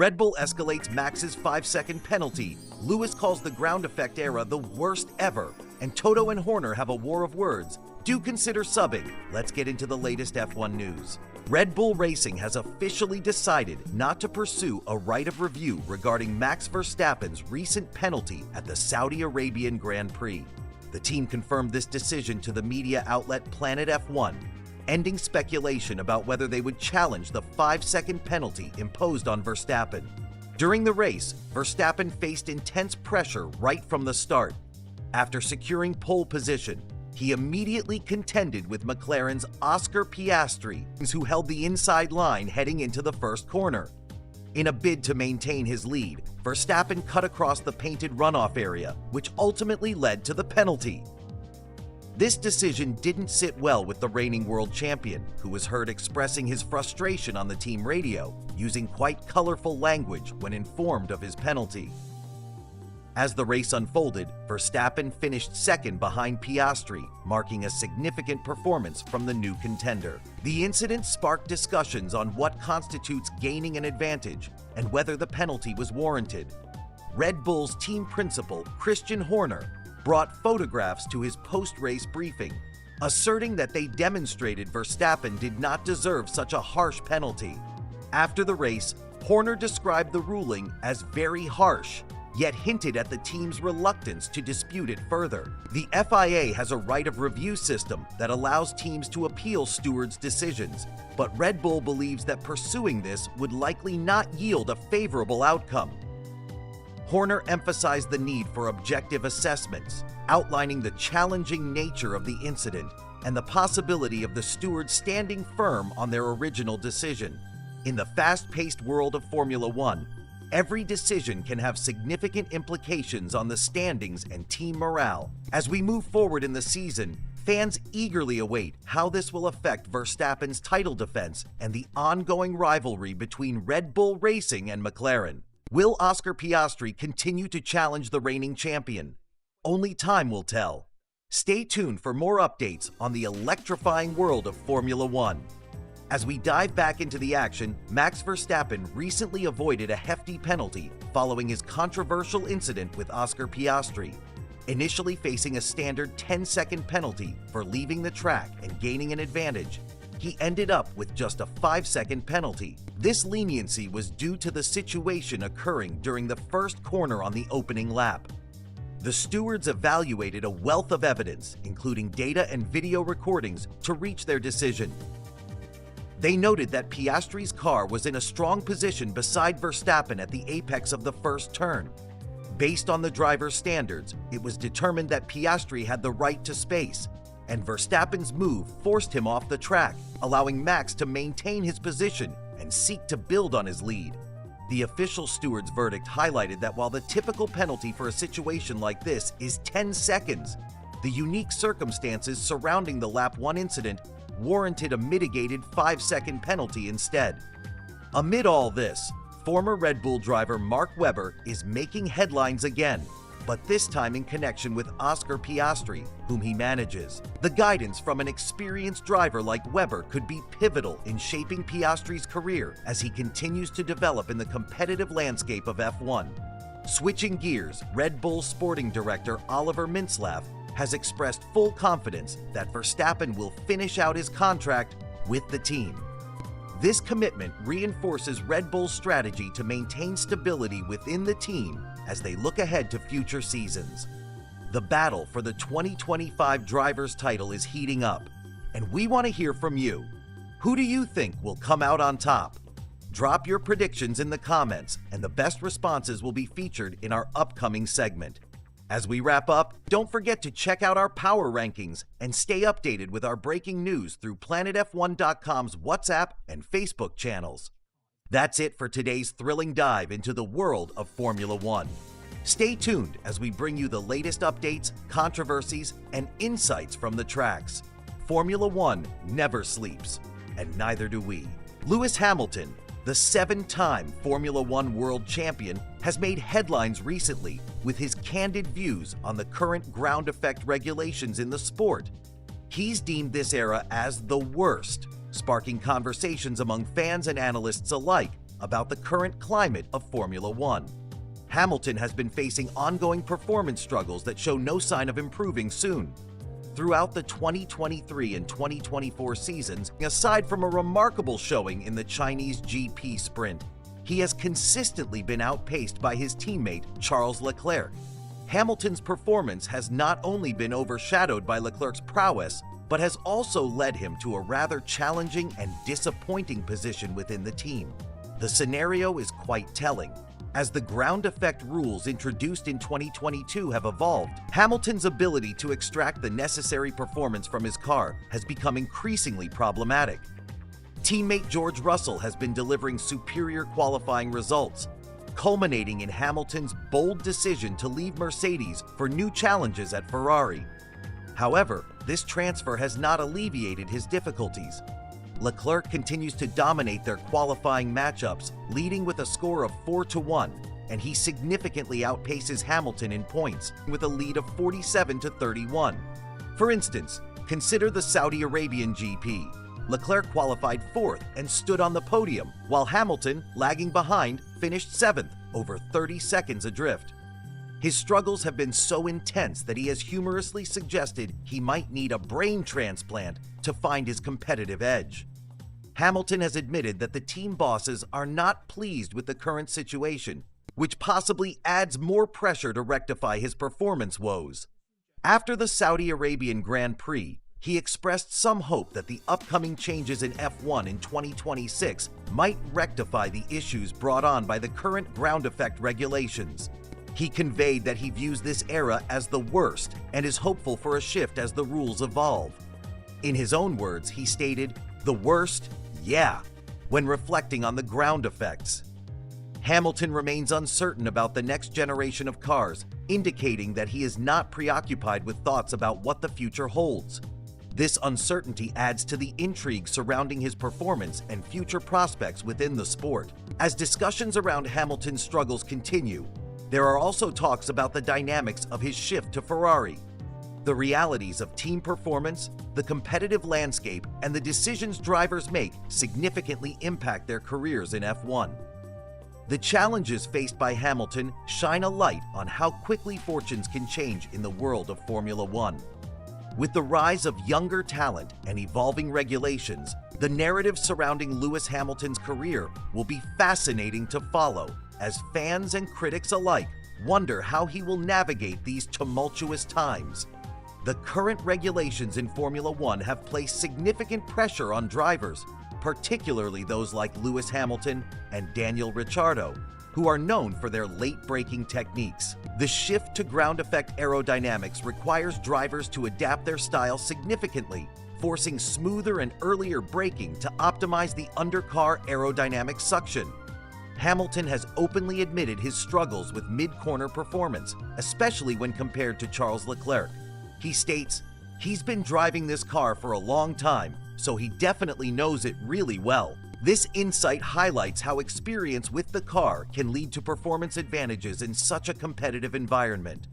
Red Bull escalates Max's 5-second penalty, Lewis calls the ground effect era the worst ever, and Toto and Horner have a war of words. Do consider subbing. Let's get into the latest F1 news. Red Bull Racing has officially decided not to pursue a right of review regarding Max Verstappen's recent penalty at the Saudi Arabian Grand Prix. The team confirmed this decision to the media outlet Planet F1, ending speculation about whether they would challenge the 5-second penalty imposed on Verstappen. During the race, Verstappen faced intense pressure right from the start. After securing pole position, he immediately contended with McLaren's Oscar Piastri, who held the inside line heading into the first corner. In a bid to maintain his lead, Verstappen cut across the painted runoff area, which ultimately led to the penalty. This decision didn't sit well with the reigning world champion, who was heard expressing his frustration on the team radio, using quite colorful language when informed of his penalty. As the race unfolded, Verstappen finished second behind Piastri, marking a significant performance from the new contender. The incident sparked discussions on what constitutes gaining an advantage and whether the penalty was warranted. Red Bull's team principal, Christian Horner, brought photographs to his post-race briefing, asserting that they demonstrated Verstappen did not deserve such a harsh penalty. After the race, Horner described the ruling as very harsh, yet hinted at the team's reluctance to dispute it further. The FIA has a right of review system that allows teams to appeal stewards' decisions, but Red Bull believes that pursuing this would likely not yield a favorable outcome. Horner emphasized the need for objective assessments, outlining the challenging nature of the incident and the possibility of the stewards standing firm on their original decision. In the fast-paced world of Formula One, every decision can have significant implications on the standings and team morale. As we move forward in the season, fans eagerly await how this will affect Verstappen's title defense and the ongoing rivalry between Red Bull Racing and McLaren. Will Oscar Piastri continue to challenge the reigning champion? Only time will tell. Stay tuned for more updates on the electrifying world of Formula One. As we dive back into the action, Max Verstappen recently avoided a hefty penalty following his controversial incident with Oscar Piastri. Initially facing a standard 10-second penalty for leaving the track and gaining an advantage, he ended up with just a 5-second penalty. This leniency was due to the situation occurring during the first corner on the opening lap. The stewards evaluated a wealth of evidence, including data and video recordings, to reach their decision. They noted that Piastri's car was in a strong position beside Verstappen at the apex of the first turn. Based on the driver's standards, it was determined that Piastri had the right to space, and Verstappen's move forced him off the track, allowing Max to maintain his position and seek to build on his lead. The official steward's verdict highlighted that while the typical penalty for a situation like this is 10 seconds, the unique circumstances surrounding the Lap 1 incident warranted a mitigated 5-second penalty instead. Amid all this, former Red Bull driver Mark Webber is making headlines again, but this time in connection with Oscar Piastri, whom he manages. The guidance from an experienced driver like Webber could be pivotal in shaping Piastri's career as he continues to develop in the competitive landscape of F1. Switching gears, Red Bull sporting director Oliver Mintzlaff has expressed full confidence that Verstappen will finish out his contract with the team. This commitment reinforces Red Bull's strategy to maintain stability within the team as they look ahead to future seasons. The battle for the 2025 driver's title is heating up, and we want to hear from you. Who do you think will come out on top? Drop your predictions in the comments, and the best responses will be featured in our upcoming segment. As we wrap up, don't forget to check out our power rankings and stay updated with our breaking news through planetf1.com's WhatsApp and Facebook channels. That's it for today's thrilling dive into the world of Formula One. Stay tuned as we bring you the latest updates, controversies, and insights from the tracks. Formula One never sleeps, and neither do we. Lewis Hamilton, the 7-time Formula One world champion, has made headlines recently with his candid views on the current ground effect regulations in the sport. He's deemed this era as the worst, sparking conversations among fans and analysts alike about the current climate of Formula One. Hamilton has been facing ongoing performance struggles that show no sign of improving soon. Throughout the 2023 and 2024 seasons, aside from a remarkable showing in the Chinese GP sprint, he has consistently been outpaced by his teammate Charles Leclerc. Hamilton's performance has not only been overshadowed by Leclerc's prowess, but has also led him to a rather challenging and disappointing position within the team. The scenario is quite telling. As the ground effect rules introduced in 2022 have evolved, Hamilton's ability to extract the necessary performance from his car has become increasingly problematic. Teammate George Russell has been delivering superior qualifying results, culminating in Hamilton's bold decision to leave Mercedes for new challenges at Ferrari. However, this transfer has not alleviated his difficulties. Leclerc continues to dominate their qualifying matchups, leading with a score of 4-1, and he significantly outpaces Hamilton in points with a lead of 47-31. For instance, consider the Saudi Arabian GP. Leclerc qualified 4th and stood on the podium, while Hamilton, lagging behind, finished 7th, over 30 seconds adrift. His struggles have been so intense that he has humorously suggested he might need a brain transplant to find his competitive edge. Hamilton has admitted that the team bosses are not pleased with the current situation, which possibly adds more pressure to rectify his performance woes. After the Saudi Arabian Grand Prix, he expressed some hope that the upcoming changes in F1 in 2026 might rectify the issues brought on by the current ground effect regulations. He conveyed that he views this era as the worst and is hopeful for a shift as the rules evolve. In his own words, he stated, "The worst? Yeah," when reflecting on the ground effects. Hamilton remains uncertain about the next generation of cars, indicating that he is not preoccupied with thoughts about what the future holds. This uncertainty adds to the intrigue surrounding his performance and future prospects within the sport. As discussions around Hamilton's struggles continue, there are also talks about the dynamics of his shift to Ferrari. The realities of team performance, the competitive landscape, and the decisions drivers make significantly impact their careers in F1. The challenges faced by Hamilton shine a light on how quickly fortunes can change in the world of Formula One. With the rise of younger talent and evolving regulations, the narrative surrounding Lewis Hamilton's career will be fascinating to follow, as fans and critics alike wonder how he will navigate these tumultuous times. The current regulations in Formula One have placed significant pressure on drivers, particularly those like Lewis Hamilton and Daniel Ricciardo, who are known for their late-braking techniques. The shift to ground effect aerodynamics requires drivers to adapt their style significantly, forcing smoother and earlier braking to optimize the undercar aerodynamic suction. Hamilton has openly admitted his struggles with mid-corner performance, especially when compared to Charles Leclerc. He states, "He's been driving this car for a long time, so he definitely knows it really well." This insight highlights how experience with the car can lead to performance advantages in such a competitive environment.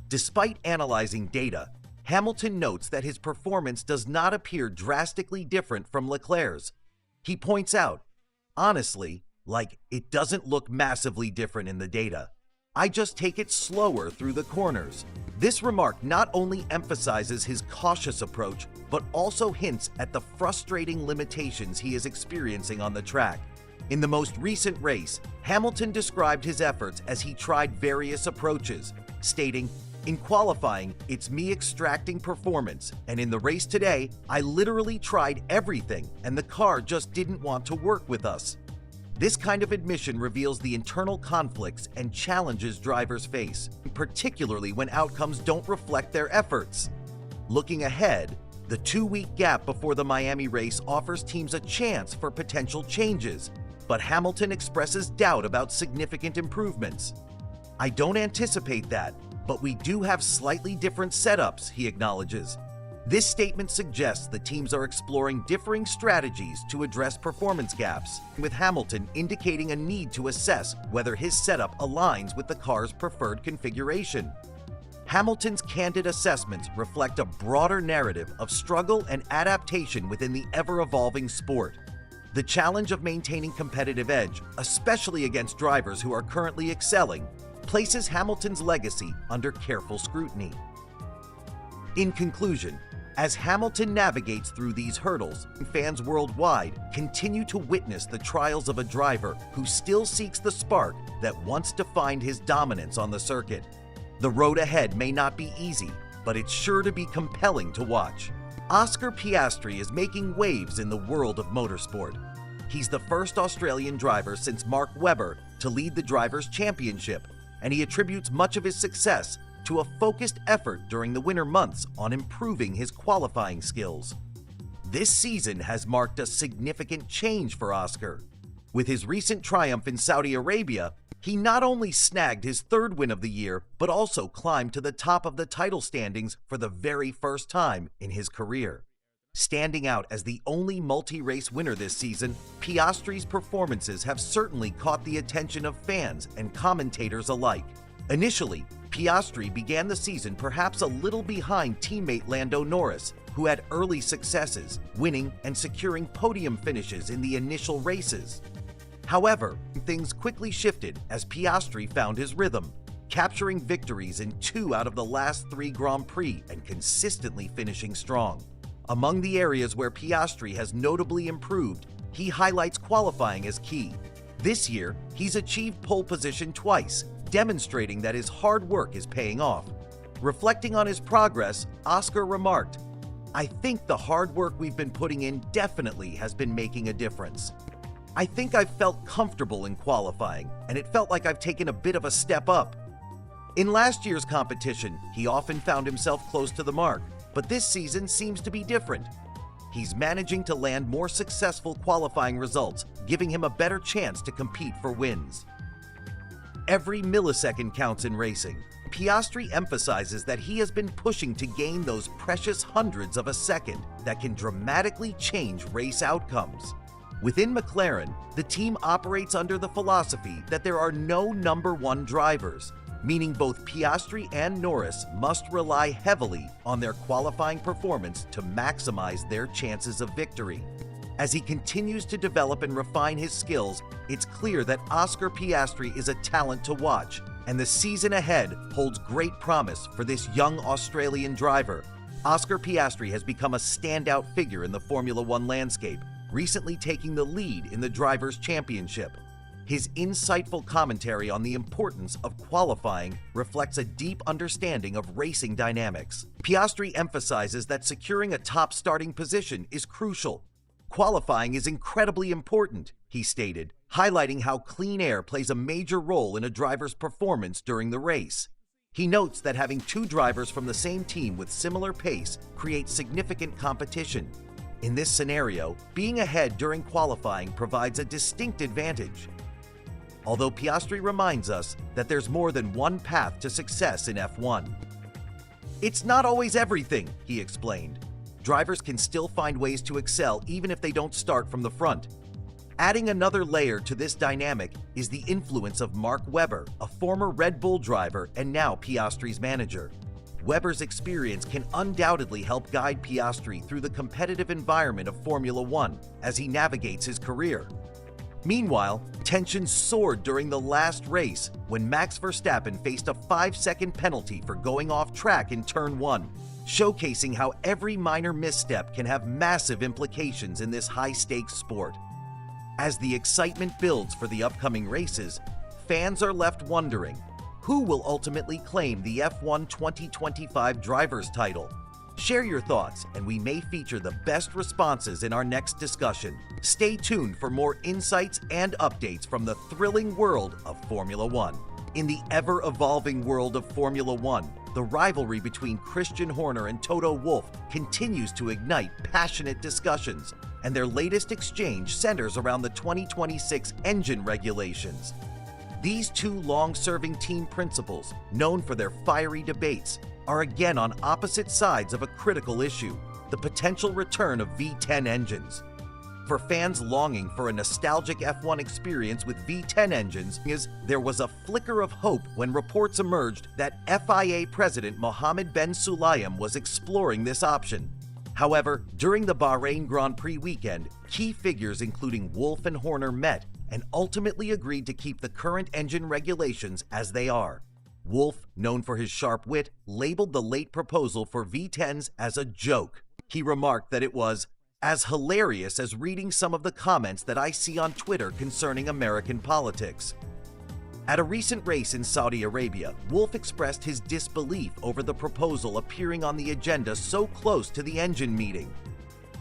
Despite analyzing data, Hamilton notes that his performance does not appear drastically different from Leclerc's. He points out, "Honestly, it doesn't look massively different in the data. I just take it slower through the corners." This remark not only emphasizes his cautious approach, but also hints at the frustrating limitations he is experiencing on the track. In the most recent race, Hamilton described his efforts as he tried various approaches, stating, "In qualifying, it's me extracting performance, and in the race today, I literally tried everything, and the car just didn't want to work with us." This kind of admission reveals the internal conflicts and challenges drivers face, particularly when outcomes don't reflect their efforts. Looking ahead, the 2-week gap before the Miami race offers teams a chance for potential changes, but Hamilton expresses doubt about significant improvements. "I don't anticipate that, but we do have slightly different setups," he acknowledges. This statement suggests the teams are exploring differing strategies to address performance gaps, with Hamilton indicating a need to assess whether his setup aligns with the car's preferred configuration. Hamilton's candid assessments reflect a broader narrative of struggle and adaptation within the ever-evolving sport. The challenge of maintaining competitive edge, especially against drivers who are currently excelling, places Hamilton's legacy under careful scrutiny. In conclusion, as Hamilton navigates through these hurdles, fans worldwide continue to witness the trials of a driver who still seeks the spark that once defined his dominance on the circuit. The road ahead may not be easy, but it's sure to be compelling to watch. Oscar Piastri is making waves in the world of motorsport. He's the first Australian driver since Mark Webber to lead the Drivers' Championship, and he attributes much of his success to a focused effort during the winter months on improving his qualifying skills. This season has marked a significant change for Oscar. With his recent triumph in Saudi Arabia, he not only snagged his third win of the year, but also climbed to the top of the title standings for the very first time in his career. Standing out as the only multi-race winner this season, Piastri's performances have certainly caught the attention of fans and commentators alike. Initially, Piastri began the season perhaps a little behind teammate Lando Norris, who had early successes, winning and securing podium finishes in the initial races. However, things quickly shifted as Piastri found his rhythm, capturing victories in 2 out of the last 3 Grand Prix and consistently finishing strong. Among the areas where Piastri has notably improved, he highlights qualifying as key. This year, he's achieved pole position twice, demonstrating that his hard work is paying off. Reflecting on his progress, Oscar remarked, "I think the hard work we've been putting in definitely has been making a difference. I think I've felt comfortable in qualifying, and it felt like I've taken a bit of a step up. In last year's competition, he often found himself close to the mark, but this season seems to be different. He's managing to land more successful qualifying results, giving him a better chance to compete for wins." Every millisecond counts in racing. Piastri emphasizes that he has been pushing to gain those precious hundreds of a second that can dramatically change race outcomes. Within McLaren, the team operates under the philosophy that there are no number one drivers, meaning both Piastri and Norris must rely heavily on their qualifying performance to maximize their chances of victory. As he continues to develop and refine his skills, it's clear that Oscar Piastri is a talent to watch, and the season ahead holds great promise for this young Australian driver. Oscar Piastri has become a standout figure in the Formula One landscape, recently taking the lead in the Drivers' Championship. His insightful commentary on the importance of qualifying reflects a deep understanding of racing dynamics. Piastri emphasizes that securing a top starting position is crucial. "Qualifying is incredibly important," he stated, highlighting how clean air plays a major role in a driver's performance during the race. He notes that having 2 drivers from the same team with similar pace creates significant competition. In this scenario, being ahead during qualifying provides a distinct advantage. Although Piastri reminds us that there's more than one path to success in F1. "It's not always everything," he explained. "Drivers can still find ways to excel even if they don't start from the front." Adding another layer to this dynamic is the influence of Mark Webber, a former Red Bull driver and now Piastri's manager. Webber's experience can undoubtedly help guide Piastri through the competitive environment of Formula One as he navigates his career. Meanwhile, tensions soared during the last race when Max Verstappen faced a 5-second penalty for going off track in Turn 1, showcasing how every minor misstep can have massive implications in this high-stakes sport. As the excitement builds for the upcoming races, fans are left wondering, who will ultimately claim the F1 2025 driver's title? Share your thoughts, and we may feature the best responses in our next discussion. Stay tuned for more insights and updates from the thrilling world of Formula One. In the ever-evolving world of Formula One, the rivalry between Christian Horner and Toto Wolff continues to ignite passionate discussions, and their latest exchange centers around the 2026 engine regulations. These 2 long-serving team principals, known for their fiery debates, are again on opposite sides of a critical issue: the potential return of V10 engines. For fans longing for a nostalgic F1 experience with V10 engines, there was a flicker of hope when reports emerged that FIA President Mohammed Ben Sulayem was exploring this option. However, during the Bahrain Grand Prix weekend, key figures including Wolff and Horner met and ultimately agreed to keep the current engine regulations as they are. Wolff, known for his sharp wit, labeled the late proposal for V10s as a joke. He remarked that it was as hilarious as reading some of the comments that I see on Twitter concerning American politics. At a recent race in Saudi Arabia, Wolff expressed his disbelief over the proposal appearing on the agenda so close to the engine meeting.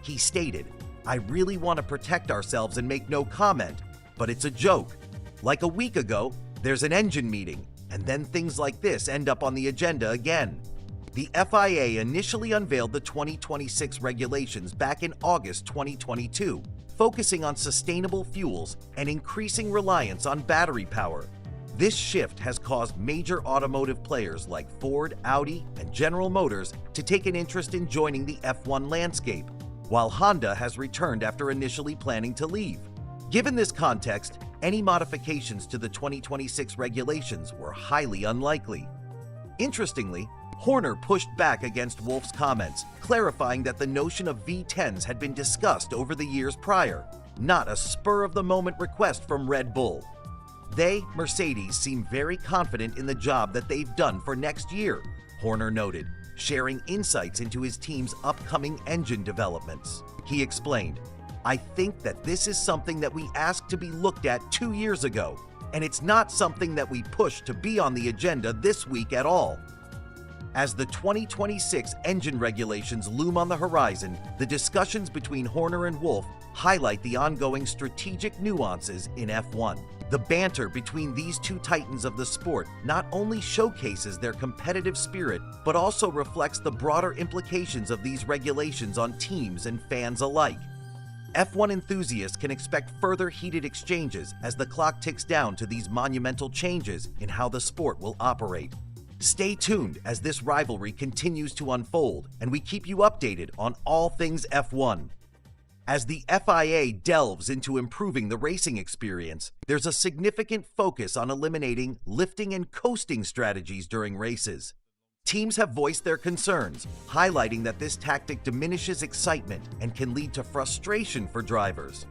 He stated, "I really want to protect ourselves and make no comment, but it's a joke. Like a week ago, there's an engine meeting, and then things like this end up on the agenda again." The FIA initially unveiled the 2026 regulations back in August 2022, focusing on sustainable fuels and increasing reliance on battery power. This shift has caused major automotive players like Ford, Audi, and General Motors to take an interest in joining the F1 landscape, while Honda has returned after initially planning to leave. Given this context, any modifications to the 2026 regulations were highly unlikely. Interestingly, Horner pushed back against Wolff's comments, clarifying that the notion of V10s had been discussed over the years prior, not a spur-of-the-moment request from Red Bull. They, Mercedes, seem very confident in the job that they've done for next year, Horner noted, sharing insights into his team's upcoming engine developments. He explained, "I think that this is something that we asked to be looked at 2 years ago, and it's not something that we pushed to be on the agenda this week at all." As the 2026 engine regulations loom on the horizon, the discussions between Horner and Wolff highlight the ongoing strategic nuances in F1. The banter between these two titans of the sport not only showcases their competitive spirit, but also reflects the broader implications of these regulations on teams and fans alike. F1 enthusiasts can expect further heated exchanges as the clock ticks down to these monumental changes in how the sport will operate. Stay tuned as this rivalry continues to unfold, and we keep you updated on all things F1. As the FIA delves into improving the racing experience, there's a significant focus on eliminating lifting and coasting strategies during races. Teams have voiced their concerns, highlighting that this tactic diminishes excitement and can lead to frustration for drivers.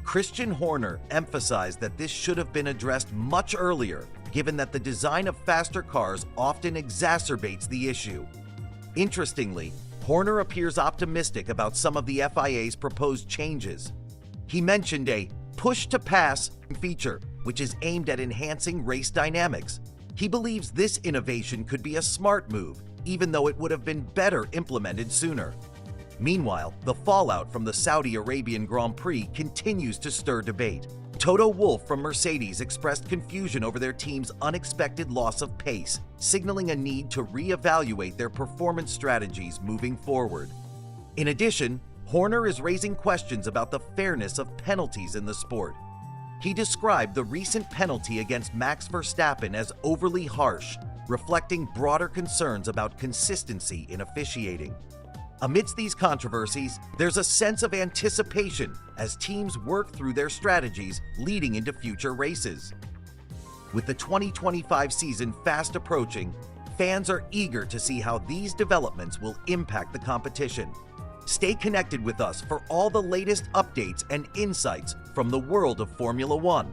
Christian Horner emphasized that this should have been addressed much earlier, given that the design of faster cars often exacerbates the issue. Interestingly, Horner appears optimistic about some of the FIA's proposed changes. He mentioned a push-to-pass feature, which is aimed at enhancing race dynamics. He believes this innovation could be a smart move, even though it would have been better implemented sooner. Meanwhile, the fallout from the Saudi Arabian Grand Prix continues to stir debate. Toto Wolff from Mercedes expressed confusion over their team's unexpected loss of pace, signaling a need to reevaluate their performance strategies moving forward. In addition, Horner is raising questions about the fairness of penalties in the sport. He described the recent penalty against Max Verstappen as overly harsh, reflecting broader concerns about consistency in officiating. Amidst these controversies, there's a sense of anticipation as teams work through their strategies leading into future races. With the 2025 season fast approaching, fans are eager to see how these developments will impact the competition. Stay connected with us for all the latest updates and insights from the world of Formula One.